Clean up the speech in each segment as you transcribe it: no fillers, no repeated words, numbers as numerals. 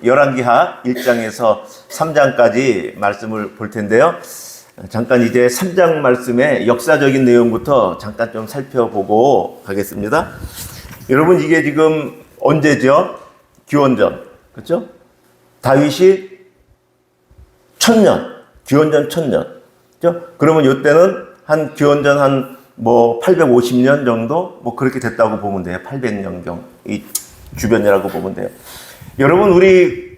열왕기하 1장에서 3장까지 말씀을 볼 텐데요. 잠깐 이제 3장 말씀의 역사적인 내용부터 잠깐 좀 살펴보고 가겠습니다. 여러분, 이게 지금 언제죠? 기원전, 그렇죠? 다윗이 1000년, 기원전 1000년, 그렇죠? 그러면 이때는 한 기원전 한 850년 정도 그렇게 됐다고 보면 돼요. 800년경 이 주변이라고 보면 돼요. 여러분, 우리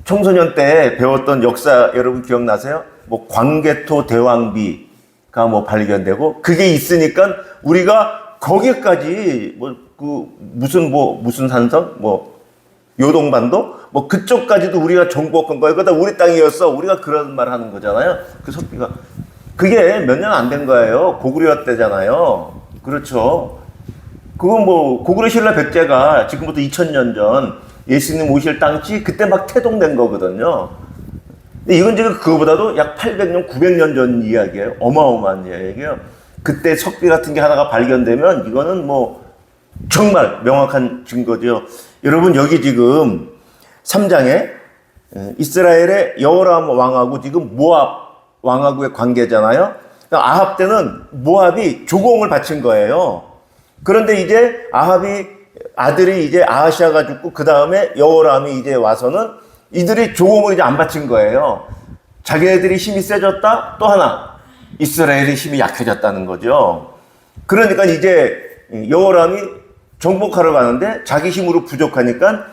청소년 때 배웠던 역사 여러분 기억나세요? 광개토 대왕비가 발견되고 그게 있으니까 우리가 거기까지 무슨 산성 요동반도 그쪽까지도 우리가 정복한 거예요. 그러다 우리 땅이었어. 우리가 그런 말 하는 거잖아요. 그 석비가 그게 몇 년 안 된 거예요. 고구려 때잖아요. 그렇죠. 그건 고구려 신라 백제가 지금부터 2000년 전 예수님 오실 당시 그때 막 태동된 거거든요. 근데 이건 지금 그거보다도 약 800년, 900년 전 이야기예요. 어마어마한 이야기예요. 그때 석비 같은 게 하나가 발견되면 이거는 정말 명확한 증거죠. 여러분, 여기 지금 3장에 이스라엘의 여호람 왕하고 지금 모압 왕하고의 관계잖아요. 아합 때는 모압이 조공을 바친 거예요. 그런데 이제 아합이 아들이 이제 아하시아가 죽고 그 다음에 여호람이 이제 와서는 이들이 조공을 이제 안 바친 거예요. 자기네들이 힘이 세졌다. 또 하나 이스라엘의 힘이 약해졌다는 거죠. 그러니까 이제 여호람이 정복하러 가는데 자기 힘으로 부족하니까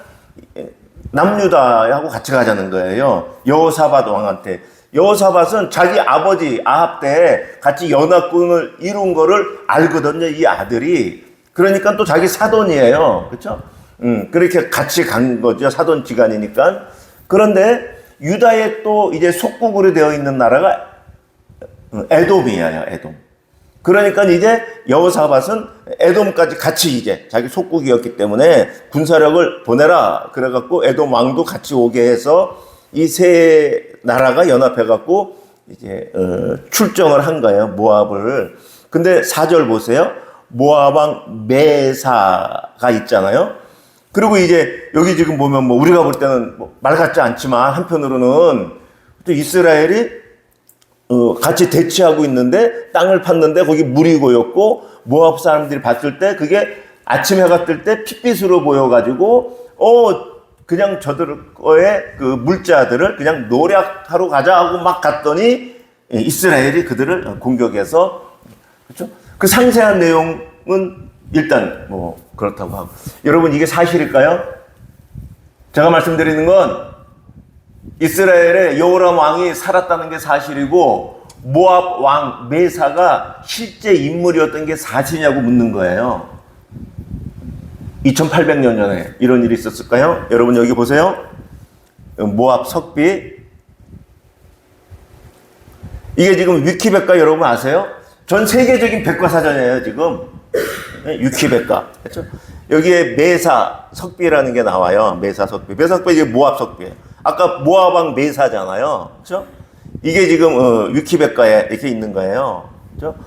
남유다하고 같이 가자는 거예요. 여호사밧 왕한테. 여호사밧은 자기 아버지 아합 때 같이 연합군을 이룬 거를 알거든요, 이 아들이. 그러니까 또 자기 사돈이에요. 그렇죠? 그렇게 같이 간 거죠. 사돈 지간이니까. 그런데 유다에 또 이제 속국으로 되어 있는 나라가 에돔이에요, 에돔. 그러니까 이제 여호사밧은 에돔까지 같이 이제 자기 속국이었기 때문에 군사력을 보내라. 그래갖고 에돔 왕도 같이 오게 해서 이 세 나라가 연합해갖고 이제 출정을 한 거예요, 모압을. 근데 4절 보세요. 모압 왕 메사가 있잖아요. 그리고 이제 여기 지금 보면 우리가 볼 때는 말 같지 않지만 한편으로는 또 이스라엘이 같이 대치하고 있는데 땅을 팠는데 거기 물이 고였고 모압 사람들이 봤을 때 그게 아침 해가 뜰 때 핏빛으로 보여가지고 그냥 저들의 그 물자들을 그냥 노략하러 가자 하고 막 갔더니 이스라엘이 그들을 공격해서, 그렇죠? 그 상세한 내용은 일단 그렇다고 하고. 여러분, 이게 사실일까요? 제가 말씀드리는 건 이스라엘의 여호람 왕이 살았다는 게 사실이고 모압 왕 메사가 실제 인물이었던 게 사실이냐고 묻는 거예요. 2800년 전에 이런 일이 있었을까요? 여러분, 여기 보세요. 모압 석비. 이게 지금 위키백과 여러분 아세요? 전 세계적인 백과사전이에요, 지금. 위키백과. 그렇죠? 여기에 메사 석비라는 게 나와요. 메사 석비. 메사 석비, 이게 모압 석비예요. 아까 모압 왕 메사잖아요. 그렇죠? 이게 지금 위키백과에 이렇게 있는 거예요. 그렇죠?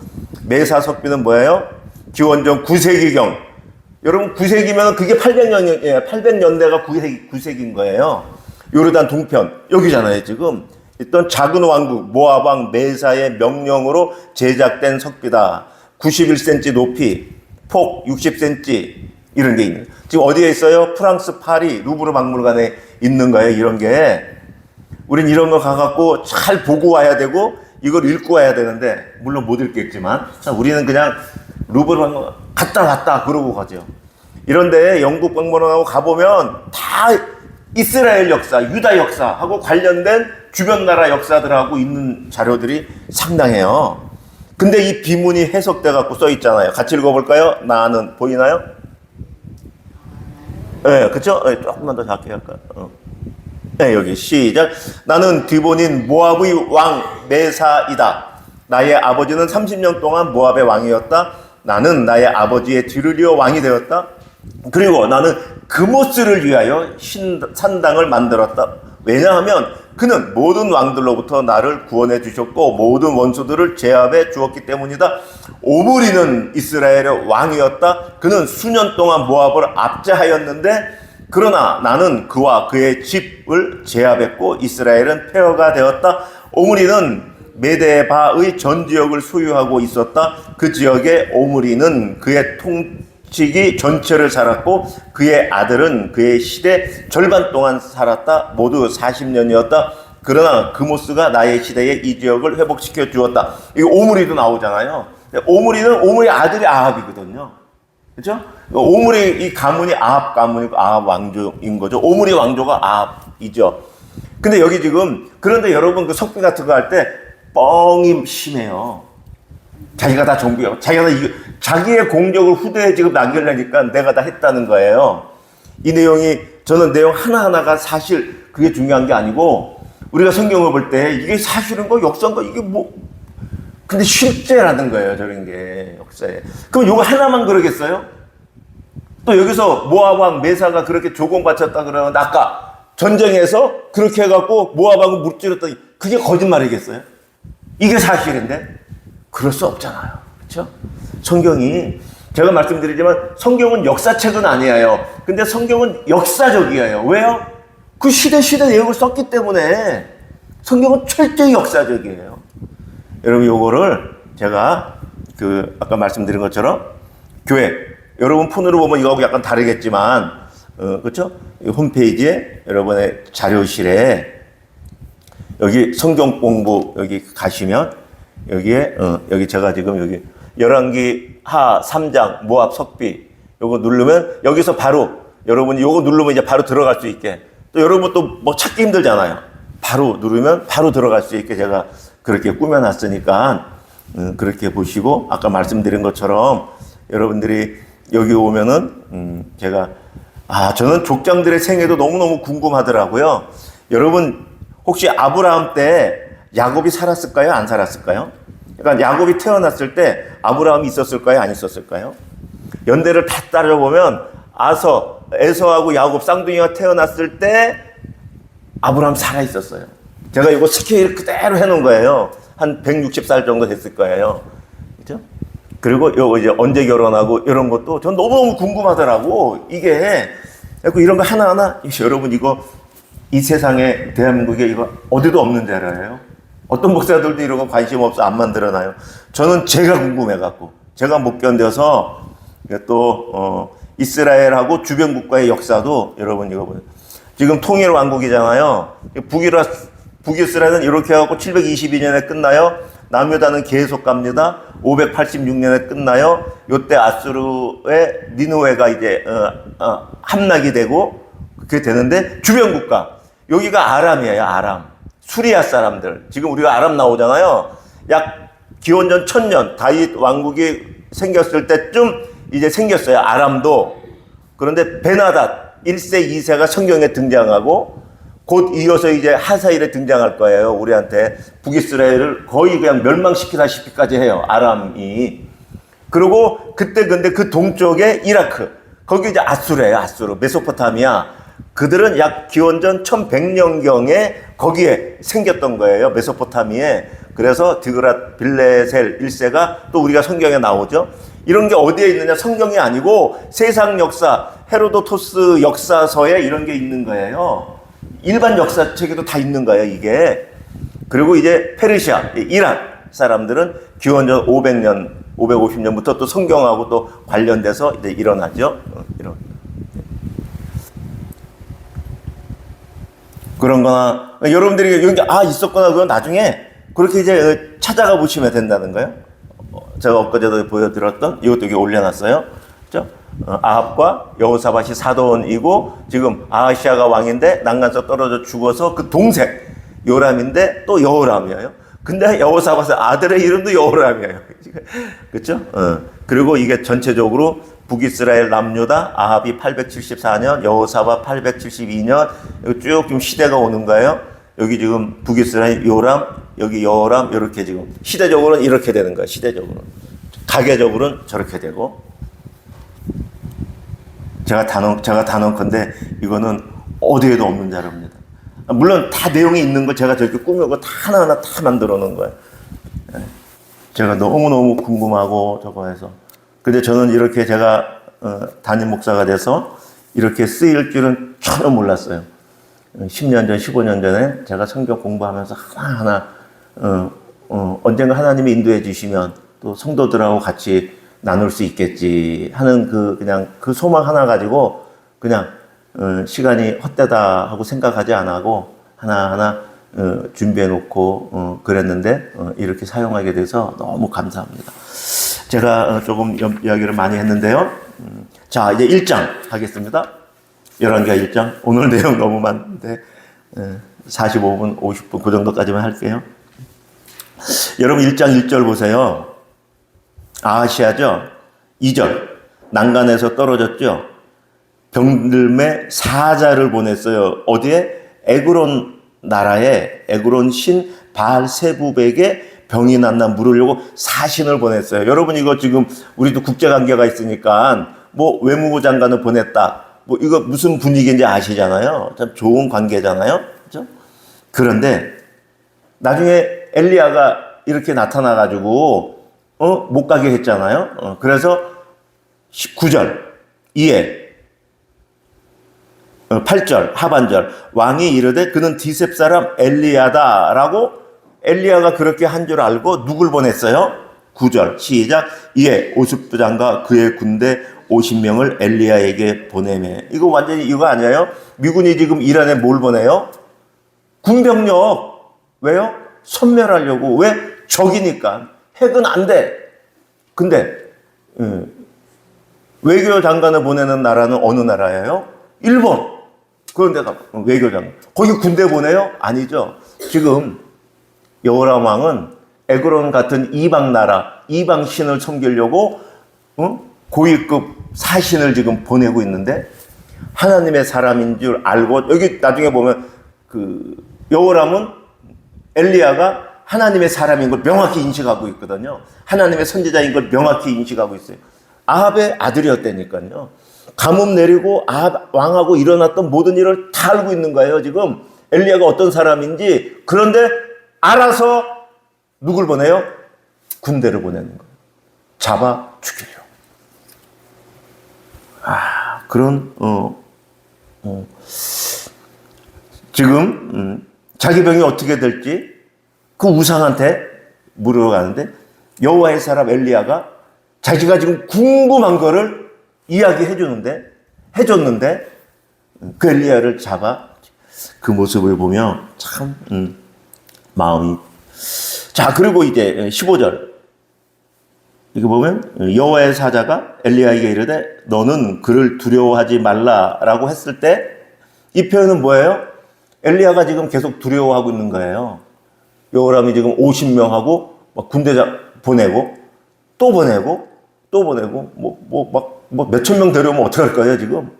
메사 석비는 뭐예요? 기원전 9세기경. 여러분, 9세기면 그게 800년대가 9세기인 거예요. 요르단 동편. 여기잖아요, 지금. 있던 작은 왕국, 모압 왕 메사의 명령으로 제작된 석비다. 91cm 높이, 폭 60cm, 이런 게 있는. 지금 어디에 있어요? 프랑스 파리, 루브르 박물관에 있는 거예요, 이런 게. 우린 이런 거 가갖고 잘 보고 와야 되고, 이걸 읽고 와야 되는데, 물론 못 읽겠지만, 우리는 그냥 루브르 박물관 갔다 왔다 그러고 가죠. 이런데 영국 박물관하고 가보면 다 이스라엘 역사, 유다 역사하고 관련된 주변 나라 역사들하고 있는 자료들이 상당해요. 근데 이 비문이 해석돼 갖고 써 있잖아요. 같이 읽어볼까요? 나는 보이나요? 네, 그렇죠? 네, 조금만 더 작게 할까요? 네, 여기 시작. 나는 디본인 모압의 왕 메사이다. 나의 아버지는 30년 동안 모압의 왕이었다. 나는 나의 아버지의 뒤를 이어 왕이 되었다. 그리고 나는 그모스를 위하여 산당을 만들었다. 왜냐하면 그는 모든 왕들로부터 나를 구원해 주셨고 모든 원수들을 제압해 주었기 때문이다. 오므리는 이스라엘의 왕이었다. 그는 수년 동안 모압을 압제하였는데 그러나 나는 그와 그의 집을 제압했고 이스라엘은 폐허가 되었다. 오므리는 메데바의 전 지역을 소유하고 있었다. 그 지역의 오므리는 그의 통치기 전체를 살았고 그의 아들은 그의 시대 절반 동안 살았다. 모두 40년이었다. 그러나 그모스가 나의 시대에 이 지역을 회복시켜 주었다. 이거 오므리도 나오잖아요. 오므리 아들이 아합이거든요. 그렇죠? 오므리 이 가문이 아합 가문이고 아합 왕조인 거죠. 오므리 왕조가 아합이죠. 근데 여기 지금 그런데 여러분 그 석비 같은 거 할 때 뻥이 심해요. 자기가 다 정부예요. 자기의 공적을 후대에 지금 남기려니까 내가 다 했다는 거예요. 이 내용이 저는 내용 하나하나가 사실 그게 중요한 게 아니고 우리가 성경을 볼 때 이게 사실인 거 역사인 거 이게 뭐 근데 실제라는 거예요. 저런 게 역사에. 그럼 이거 하나만 그러겠어요? 또 여기서 모압 왕 메사가 그렇게 조공 바쳤다 그러면 아까 전쟁에서 그렇게 해갖고 모압하고 무찌렀더니 그게 거짓말이겠어요? 이게 사실인데 그럴 수 없잖아요. 그렇죠? 성경이 제가 말씀드리지만 성경은 역사책은 아니에요. 근데 성경은 역사적이에요. 왜요? 그 시대 내용을 썼기 때문에 성경은 철저히 역사적이에요. 여러분 요거를 제가 아까 말씀드린 것처럼 교회 여러분 폰으로 보면 이거하고 약간 다르겠지만 그렇죠? 홈페이지에 여러분의 자료실에 여기 성경 공부 여기 가시면 여기에 여기 제가 지금 여기 열왕기 하 3장 모압 석비 요거 누르면 여기서 바로 여러분이 요거 누르면 이제 바로 들어갈 수 있게 또 여러분 또 뭐 찾기 힘들잖아요. 바로 누르면 바로 들어갈 수 있게 제가 그렇게 꾸며놨으니까 그렇게 보시고 아까 말씀드린 것처럼 여러분들이 여기 오면은 제가 저는 족장들의 생애도 너무너무 궁금하더라고요. 여러분 혹시 아브라함 때 야곱이 살았을까요? 안 살았을까요? 그러니까 야곱이 태어났을 때 아브라함이 있었을까요? 안 있었을까요? 연대를 다 따져보면 에서하고 야곱 쌍둥이가 태어났을 때 아브라함 살아있었어요. 제가 이거 스케일 그대로 해놓은 거예요. 한 160살 정도 됐을 거예요. 그죠? 그리고 요거 이제 언제 결혼하고 이런 것도 전 너무너무 궁금하더라고. 이게 이런 거 하나하나 여러분 이거 이 세상에 대한민국에 이거 어디도 없는 줄 알아요. 어떤 목사들도 이런 거 관심 없어 안 만들어놔요. 저는 제가 궁금해갖고 제가 못 견뎌서 또 이스라엘하고 주변 국가의 역사도 여러분 이거 보세요. 지금 통일 왕국이잖아요. 북이스라엘은 이렇게 해갖고 722년에 끝나요. 남유다는 계속 갑니다. 586년에 끝나요. 요때 아수르의 니느웨가 이제 함락이 되고 그렇게 되는데 주변 국가 여기가 아람이에요. 아람 수리아 사람들 지금 우리가 아람 나오잖아요. 약 기원전 1000년 다윗 왕국이 생겼을 때쯤 이제 생겼어요. 아람도. 그런데 베나닷 1세 2세가 성경에 등장하고 곧 이어서 이제 하사일에 등장할 거예요. 우리한테 북이스라엘을 거의 그냥 멸망시키다시피까지 해요. 아람이. 그리고 그때 근데 그 동쪽에 이라크 거기 이제 아수르예요. 아수르 메소포타미아. 그들은 약 기원전 1100년경에 거기에 생겼던 거예요. 메소포타미아에. 그래서 드그랏 빌레셀 1세가 또 우리가 성경에 나오죠. 이런 게 어디에 있느냐? 성경이 아니고 세상 역사, 헤로도토스 역사서에 이런 게 있는 거예요. 일반 역사책에도 다 있는 거예요, 이게. 그리고 이제 페르시아, 이란 사람들은 기원전 500년, 550년부터 또 성경하고 또 관련돼서 이제 일어나죠. 그런 거나, 여러분들이 여기, 있었구나, 그건 나중에 그렇게 이제 찾아가 보시면 된다는 거예요. 제가 엊그제도 보여드렸던 이것도 여기 올려놨어요. 그죠? 아합과 여호사밧이 사돈이고 지금 아하시아가 왕인데 난간에서 떨어져 죽어서 그 동생 요람인데 또 여호람이에요. 근데 여호사밧의 아들의 이름도 여호람이에요. 그렇죠? 그리고 이게 전체적으로 북이스라엘 남유다 아합이 874년 여호사밧 872년 쭉 좀 시대가 오는 거예요. 여기 지금 북이스라엘 요람 여기 여호람 이렇게 지금 시대적으로는 이렇게 되는 거예요. 시대적으로는 가계적으로는 저렇게 되고 제가 단언 건데 이거는 어디에도 없는 자료입니다. 물론 다 내용이 있는 걸 제가 저렇게 꾸미고 다 하나하나 다 만들어 놓은 거예요. 제가 너무너무 궁금하고 저거 해서. 근데 저는 이렇게 제가 담임 목사가 돼서 이렇게 쓰일 줄은 전혀 몰랐어요. 10년 전, 15년 전에 제가 성경 공부하면서 하나하나 언젠가 하나님이 인도해 주시면 또 성도들하고 같이 나눌 수 있겠지 하는 그냥 그 소망 하나 가지고 그냥 시간이 헛되다 하고 생각하지 안 하고 하나하나 준비해 놓고 그랬는데 이렇게 사용하게 돼서 너무 감사합니다. 제가 조금 이야기를 많이 했는데요. 자, 이제 1장 하겠습니다. 열왕기하 1장. 오늘 내용 너무 많은데 45분, 50분 그 정도까지만 할게요. 여러분 1장 1절 보세요. 아하시아죠. 2절. 난간에서 떨어졌죠. 병들매 사자를 보냈어요. 어디에? 에그론 나라에 에그론 신 바알세부백에 병이 났나 물으려고 사신을 보냈어요. 여러분 이거 지금 우리도 국제관계가 있으니까 뭐 외무부 장관을 보냈다. 뭐 이거 무슨 분위기인지 아시잖아요. 참 좋은 관계잖아요. 그렇죠? 그런데 나중에 엘리야가 이렇게 나타나가지고 못 가게 했잖아요. 그래서 9절 이에 8절 하반절 왕이 이르되 그는 디셉 사람 엘리야다라고 엘리야가 그렇게 한 줄 알고 누굴 보냈어요? 9절 시작 이에 오십부장과 그의 군대 50명을 엘리야에게 보내매. 이거 완전히 이거 아니에요? 미군이 지금 이란에 뭘 보내요? 군병력. 왜요? 섬멸하려고. 왜? 적이니까. 핵은 안 돼. 근데 외교 장관을 보내는 나라는 어느 나라예요? 일본. 그런데가 외교장관. 거기 군대 보내요? 아니죠. 지금 여호람 왕은 에그론 같은 이방 나라, 이방 신을 섬기려고 고위급 사신을 지금 보내고 있는데 하나님의 사람인 줄 알고 여기 나중에 보면 그 여호람은 엘리야가 하나님의 사람인 걸 명확히 인식하고 있거든요. 하나님의 선지자인 걸 명확히 인식하고 있어요. 아합의 아들이었다니까요. 가뭄 내리고 아합 왕하고 일어났던 모든 일을 다 알고 있는 거예요. 지금 엘리야가 어떤 사람인지. 그런데 알아서 누굴 보내요? 군대를 보내는 거예요. 잡아 죽이려고. 그런 지금 자기 병이 어떻게 될지 그 우상한테 물어가는데 여호와의 사람 엘리야가 자기가 지금 궁금한 거를 이야기해 해줬는데 그 엘리야를 잡아 그 모습을 보면 참 마음이. 자, 그리고 이제 15절 이거 보면 여호와의 사자가 엘리야에게 이르되 너는 그를 두려워하지 말라라고 했을 때 이 표현은 뭐예요? 엘리야가 지금 계속 두려워하고 있는 거예요. 여호람이 지금 50명하고 막 군대 보내고 또 보내고 또 보내고 뭐 몇천 명 데려오면 어떡할 거예요 지금?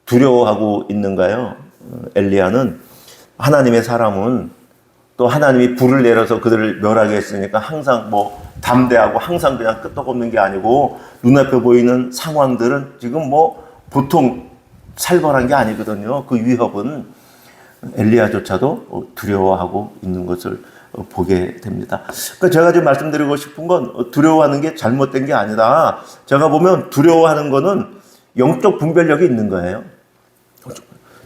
두려워하고 있는 거예요. 엘리야는 하나님의 사람은 또 하나님이 불을 내려서 그들을 멸하게 했으니까 항상 뭐 담대하고 항상 그냥 끄떡없는 게 아니고 눈앞에 보이는 상황들은 지금 뭐 보통 살벌한 게 아니거든요. 그 위협은 엘리야조차도 두려워하고 있는 것을 보게 됩니다. 그러니까 제가 지금 말씀드리고 싶은 건 두려워하는 게 잘못된 게 아니라 제가 보면 두려워하는 거는 영적 분별력이 있는 거예요.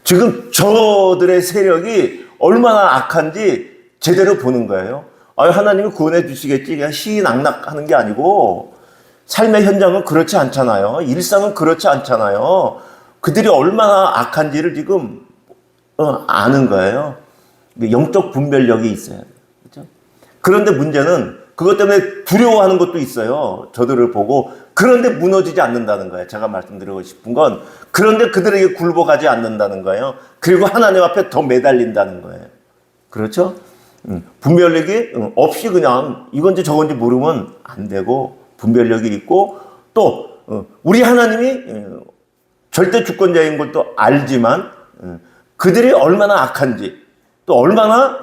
지금 저들의 세력이 얼마나 악한지 제대로 보는 거예요. 하나님이 구원해 주시겠지 그냥 시낙낙하는 게 아니고 삶의 현장은 그렇지 않잖아요. 일상은 그렇지 않잖아요. 그들이 얼마나 악한지를 지금 아는 거예요. 영적 분별력이 있어야 돼요. 그렇죠? 그런데 문제는 그것 때문에 두려워하는 것도 있어요. 저들을 보고. 그런데 무너지지 않는다는 거예요. 제가 말씀드리고 싶은 건 그런데 그들에게 굴복하지 않는다는 거예요. 그리고 하나님 앞에 더 매달린다는 거예요. 그렇죠? 분별력이 없이 그냥 이건지 저건지 모르면 안 되고 분별력이 있고 또 우리 하나님이 절대 주권자인 것도 알지만 그들이 얼마나 악한지 또 얼마나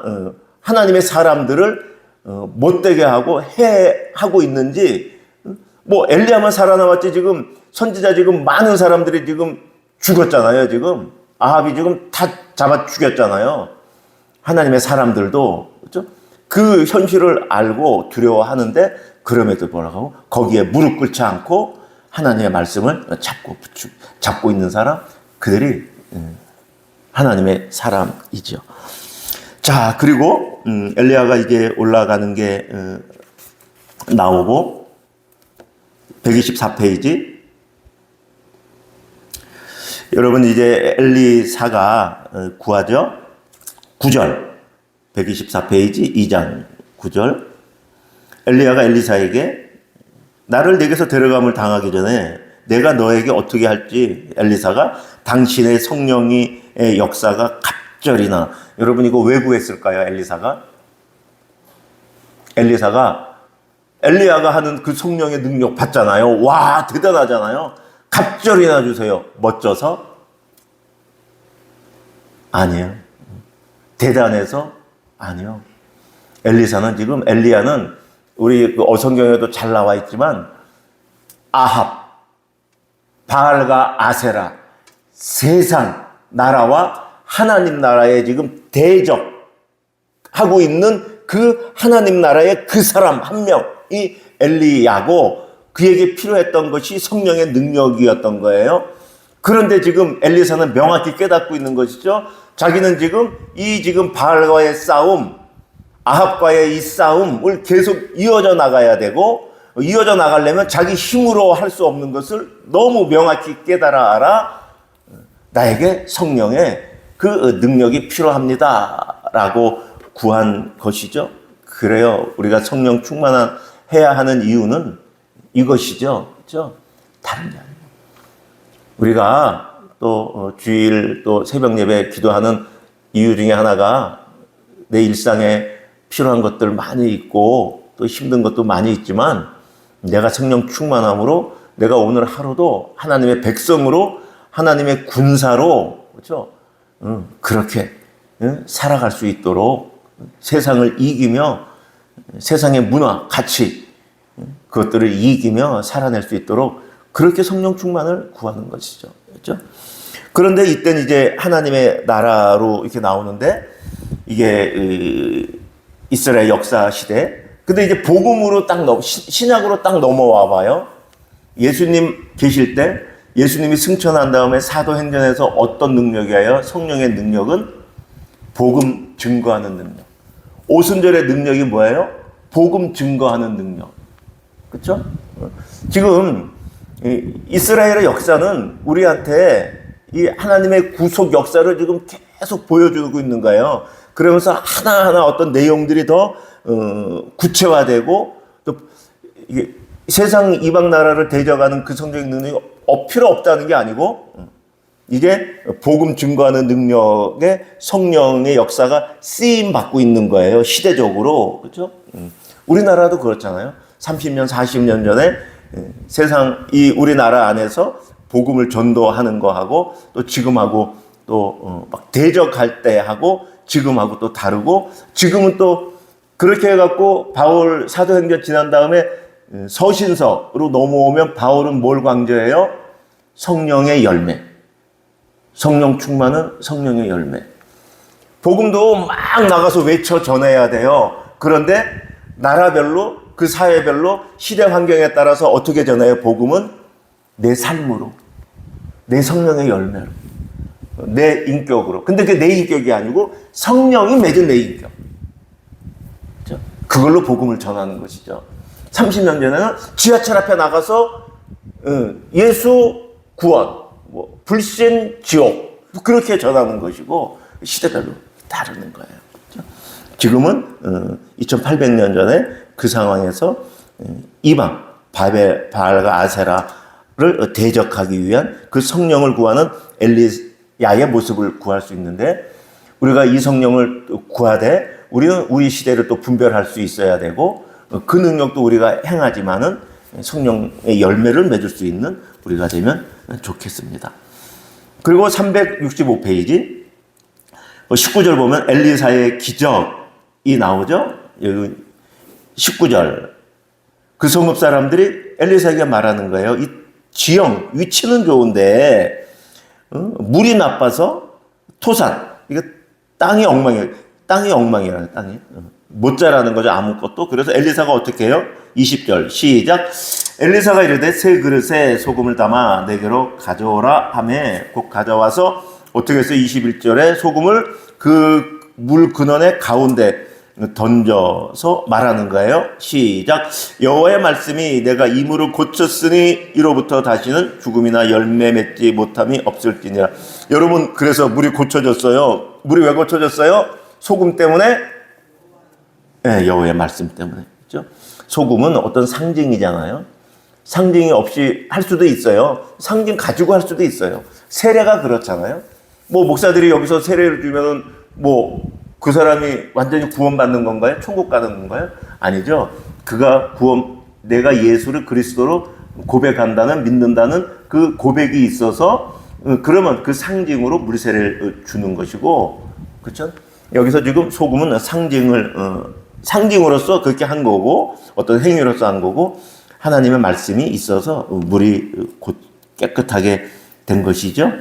하나님의 사람들을 못되게 하고 해하고 있는지 뭐 엘리야만 살아남았지 지금 선지자 지금 많은 사람들이 지금 죽었잖아요. 지금 아합이 지금 다 잡아 죽였잖아요. 하나님의 사람들도 그렇죠? 그 현실을 알고 두려워하는데 그럼에도 불구하고 거기에 무릎 꿇지 않고 하나님의 말씀을 잡고 있는 사람 그들이 하나님의 사람이죠. 자, 그리고 엘리야가 이제 올라가는 게 나오고 124페이지. 여러분 이제 엘리사가 구하죠. 9절 124페이지 2장 9절. 엘리야가 엘리사에게 나를 내게서 데려감을 당하기 전에 내가 너에게 어떻게 할지 엘리사가 당신의 성령의 역사가 갑절이나. 여러분 이거 왜 구했을까요? 엘리사가 엘리야가 하는 그 성령의 능력 받잖아요. 와, 대단하잖아요. 갑절이나 주세요. 멋져서? 아니에요. 대단해서? 아니요. 엘리야는 우리 어성경에도 잘 나와 있지만 아합, 바알과 아세라, 세상 나라와 하나님 나라에 지금 대적하고 있는 그 하나님 나라의 그 사람 한 명이 엘리야고, 그에게 필요했던 것이 성령의 능력이었던 거예요. 그런데 지금 엘리사는 명확히 깨닫고 있는 것이죠. 자기는 지금 바알과의 싸움, 아합과의 이 싸움을 계속 이어져 나가야 되고, 이어져 나가려면 자기 힘으로 할 수 없는 것을 너무 명확히 깨달아 알아. 나에게 성령의 그 능력이 필요합니다 라고 구한 것이죠. 그래요. 우리가 성령 충만해야 하는 이유는 이것이죠. 그렇죠? 다른 게 아니에요. 우리가 또 주일 또 새벽 예배 기도하는 이유 중에 하나가 내 일상에 필요한 것들 많이 있고 또 힘든 것도 많이 있지만 내가 성령 충만함으로 내가 오늘 하루도 하나님의 백성으로 하나님의 군사로, 그렇죠? 그렇게 살아갈 수 있도록 세상을 이기며 세상의 문화, 가치 그것들을 이기며 살아낼 수 있도록 그렇게 성령 충만을 구하는 것이죠. 그렇죠? 그런데 이때는 이제 하나님의 나라로 이렇게 나오는데 이게 이스라엘 역사 시대. 근데 이제 복음으로 신약으로 딱 넘어와 봐요. 예수님 계실 때 예수님이 승천한 다음에 사도행전에서 어떤 능력이에요? 성령의 능력은 복음 증거하는 능력. 오순절의 능력이 뭐예요? 복음 증거하는 능력. 그렇죠? 지금 이스라엘의 역사는 우리한테 이 하나님의 구속 역사를 지금 계속 보여주고 있는 거예요. 그러면서 하나하나 어떤 내용들이 더 구체화되고 또 이게 세상 이방 나라를 대적하는 그 성적인 능력이 필요 없다는 게 아니고 이게 복음 증거하는 능력의 성령의 역사가 쓰임 받고 있는 거예요. 시대적으로. 그렇죠? 우리나라도 그렇잖아요. 30년, 40년 전에 세상 우리나라 안에서 복음을 전도하는 거 하고 또 지금하고 또 막 대적할 때 하고 지금하고 또 다르고, 지금은 또 그렇게 해갖고 바울 사도행전 지난 다음에 서신서로 넘어오면 바울은 뭘 강조해요? 성령의 열매. 성령 충만은 성령의 열매. 복음도 막 나가서 외쳐 전해야 돼요. 그런데 나라별로 그 사회별로 시대 환경에 따라서 어떻게 전해요? 복음은 내 삶으로, 내 성령의 열매로, 내 인격으로. 근데 그게 내 인격이 아니고 성령이 맺은 내 인격. 그렇죠? 그걸로 복음을 전하는 것이죠. 30년 전에는 지하철 앞에 나가서 예수 구원, 불신 지옥 그렇게 전하는 것이고 시대별로 다르는 거예요. 그렇죠? 지금은 2800년 전에 그 상황에서 이방 바알과 아세라를 대적하기 위한 그 성령을 구하는 엘리야의 모습을 구할 수 있는데, 우리가 이 성령을 구하되 우리는 우리 시대를 또 분별할 수 있어야 되고 그 능력도 우리가 행하지만은 성령의 열매를 맺을 수 있는 우리가 되면 좋겠습니다. 그리고 365페이지 19절 보면 엘리사의 기적이 나오죠. 여기 19절 그 성읍 사람들이 엘리사에게 말하는 거예요. 이 지형 위치는 좋은데 물이 나빠서 토산, 이거 땅이 엉망이에요. 땅이 엉망이라는 땅이 못 자라는 거죠. 아무것도. 그래서 엘리사가 어떻게 해요? 20절 시작. 엘리사가 이르되 새 그릇에 소금을 담아 내게로 가져오라 하매 곧 가져와서 어떻게 했어요? 21절에 소금을 그 물 근원의 가운데 던져서 말하는 거예요. 시작. 여호와의 말씀이 내가 이 물을 고쳤으니 이로부터 다시는 죽음이나 열매 맺지 못함이 없을지니라. 여러분, 그래서 물이 고쳐졌어요. 물이 왜 고쳐졌어요? 소금 때문에? 네, 여호와의 말씀 때문에. 그렇죠? 소금은 어떤 상징이잖아요. 상징이 없이 할 수도 있어요. 상징 가지고 할 수도 있어요. 세례가 그렇잖아요. 뭐 목사들이 여기서 세례를 주면은 뭐 그 사람이 완전히 구원받는 건가요? 천국 가는 건가요? 아니죠. 그가 내가 예수를 그리스도로 고백한다는, 믿는다는 그 고백이 있어서 그러면 그 상징으로 물세례를 주는 것이고, 그렇죠? 여기서 지금 소금은 상징으로서 그렇게 한 거고, 어떤 행위로서 한 거고, 하나님의 말씀이 있어서 물이 곧 깨끗하게 된 것이죠.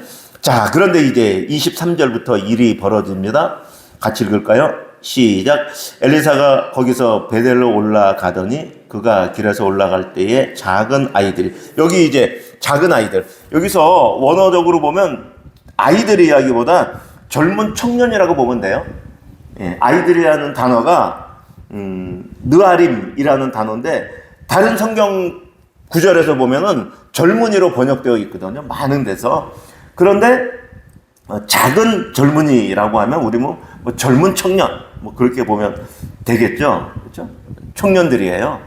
자, 그런데 이제 23절부터 일이 벌어집니다. 같이 읽을까요? 시작. 엘리사가 거기서 베델로 올라가더니 그가 길에서 올라갈 때에 작은 아이들이, 여기 이제 작은 아이들, 여기서 원어적으로 보면 아이들 이야기보다 젊은 청년이라고 보면 돼요. 예, 아이들이라는 단어가 느아림이라는 단어인데 다른 성경 구절에서 보면은 젊은이로 번역되어 있거든요. 많은 데서. 그런데 작은 젊은이라고 하면 우리 뭐 젊은 청년 뭐 그렇게 보면 되겠죠. 그렇죠? 청년들이에요.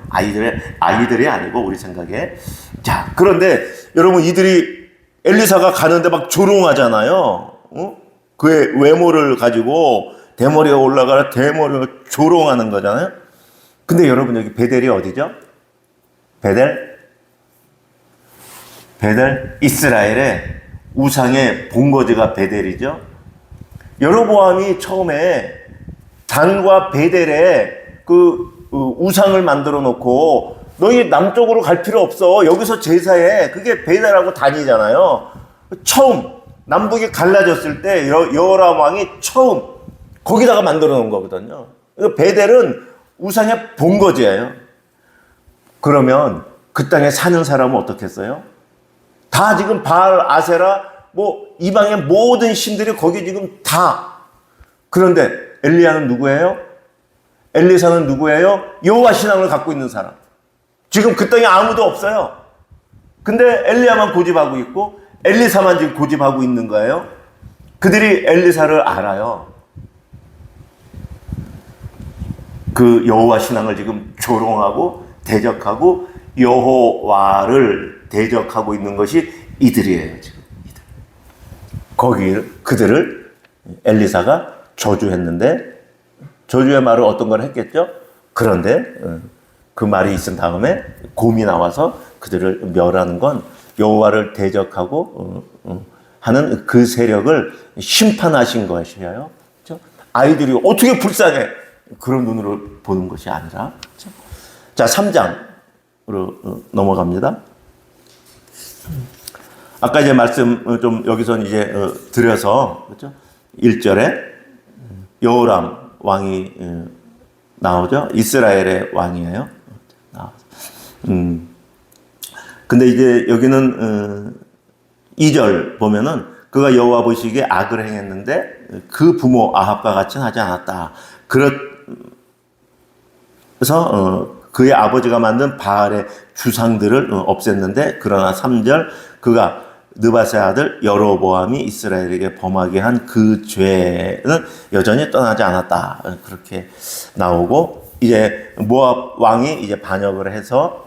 아이들이 아니고 우리 생각에. 자, 그런데 여러분, 이들이 엘리사가 가는데 막 조롱하잖아요. 그의 외모를 가지고 대머리가 올라가라 대머리가 조롱하는 거잖아요. 근데 여러분, 여기 베델이 어디죠? 베델 이스라엘의 우상의 본거지가 베델이죠. 여로보암이 처음에 단과 베델에 그 우상을 만들어 놓고 너희 남쪽으로 갈 필요 없어. 여기서 제사해. 그게 베델하고 단이잖아요. 처음 남북이 갈라졌을 때 여호람 왕이 처음 거기다가 만들어 놓은 거거든요. 베델은 우상의 본거지예요. 그러면 그 땅에 사는 사람은 어떻겠어요? 다 지금 바알, 아세라, 뭐 이방의 모든 신들이 거기 지금 다. 그런데 엘리야는 누구예요? 엘리사는 누구예요? 여호와 신앙을 갖고 있는 사람. 지금 그 땅에 아무도 없어요. 근데 엘리야만 고집하고 있고 엘리사만 지금 고집하고 있는 거예요. 그들이 엘리사를 알아요. 그 여호와 신앙을 지금 조롱하고 대적하고 여호와를 대적하고 있는 것이 이들이에요. 지금 그들을 엘리사가 저주했는데, 저주의 말을 어떤 걸 했겠죠? 그런데 그 말이 있은 다음에 곰이 나와서 그들을 멸하는 건 여호와를 대적하고 하는 그 세력을 심판하신 것이에요. 그렇죠? 아이들이 어떻게 불쌍해? 그런 눈으로 보는 것이 아니라. 그렇죠? 자, 3장으로 넘어갑니다. 아까 이제 말씀 좀 여기서 이제 드려서, 그렇죠? 1절에 여호람 왕이 나오죠. 이스라엘의 왕이에요. 근데 이제 여기는 2절 보면은 그가 여호와 보시기에 악을 행했는데 그 부모 아합과 같이는 하지 않았다. 그래서 그의 아버지가 만든 바알의 주상들을 없앴는데, 그러나 3절 그가 느바세 아들 여로보암이 이스라엘에게 범하게 한 그 죄는 여전히 떠나지 않았다. 그렇게 나오고, 이제 모압 왕이 이제 반역을 해서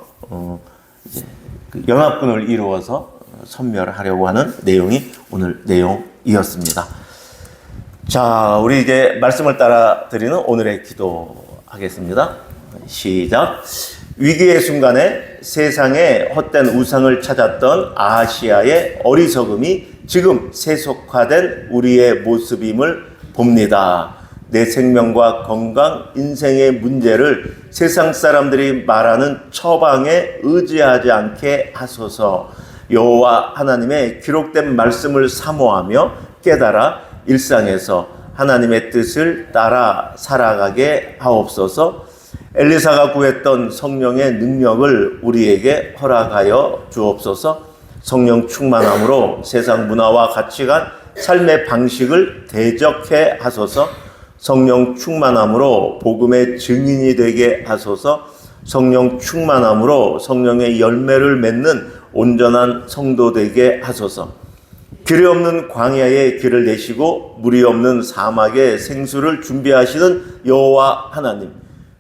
이제 그 연합군을 이루어서 섬멸하려고 하는 내용이 오늘 내용이었습니다. 자, 우리 이제 말씀을 따라 드리는 오늘의 기도하겠습니다. 시작. 위기의 순간에 세상에 헛된 우상을 찾았던 아하시아의 어리석음이 지금 세속화된 우리의 모습임을 봅니다. 내 생명과 건강, 인생의 문제를 세상 사람들이 말하는 처방에 의지하지 않게 하소서. 여호와 하나님의 기록된 말씀을 사모하며 깨달아 일상에서 하나님의 뜻을 따라 살아가게 하옵소서. 엘리사가 구했던 성령의 능력을 우리에게 허락하여 주옵소서. 성령 충만함으로 세상 문화와 가치관, 삶의 방식을 대적해 하소서. 성령 충만함으로 복음의 증인이 되게 하소서. 성령 충만함으로 성령의 열매를 맺는 온전한 성도 되게 하소서. 길이 없는 광야에 길을 내시고 물이 없는 사막에 생수를 준비하시는 여호와 하나님,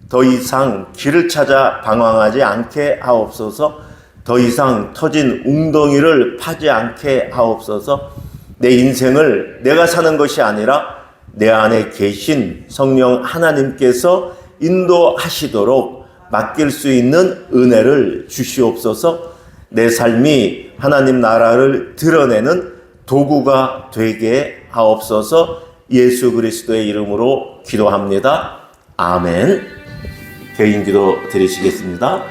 더 이상 길을 찾아 방황하지 않게 하옵소서. 더 이상 터진 웅덩이를 파지 않게 하옵소서. 내 인생을 내가 사는 것이 아니라 내 안에 계신 성령 하나님께서 인도하시도록 맡길 수 있는 은혜를 주시옵소서. 내 삶이 하나님 나라를 드러내는 도구가 되게 하옵소서. 예수 그리스도의 이름으로 기도합니다. 아멘. 개인 기도 드리시겠습니다.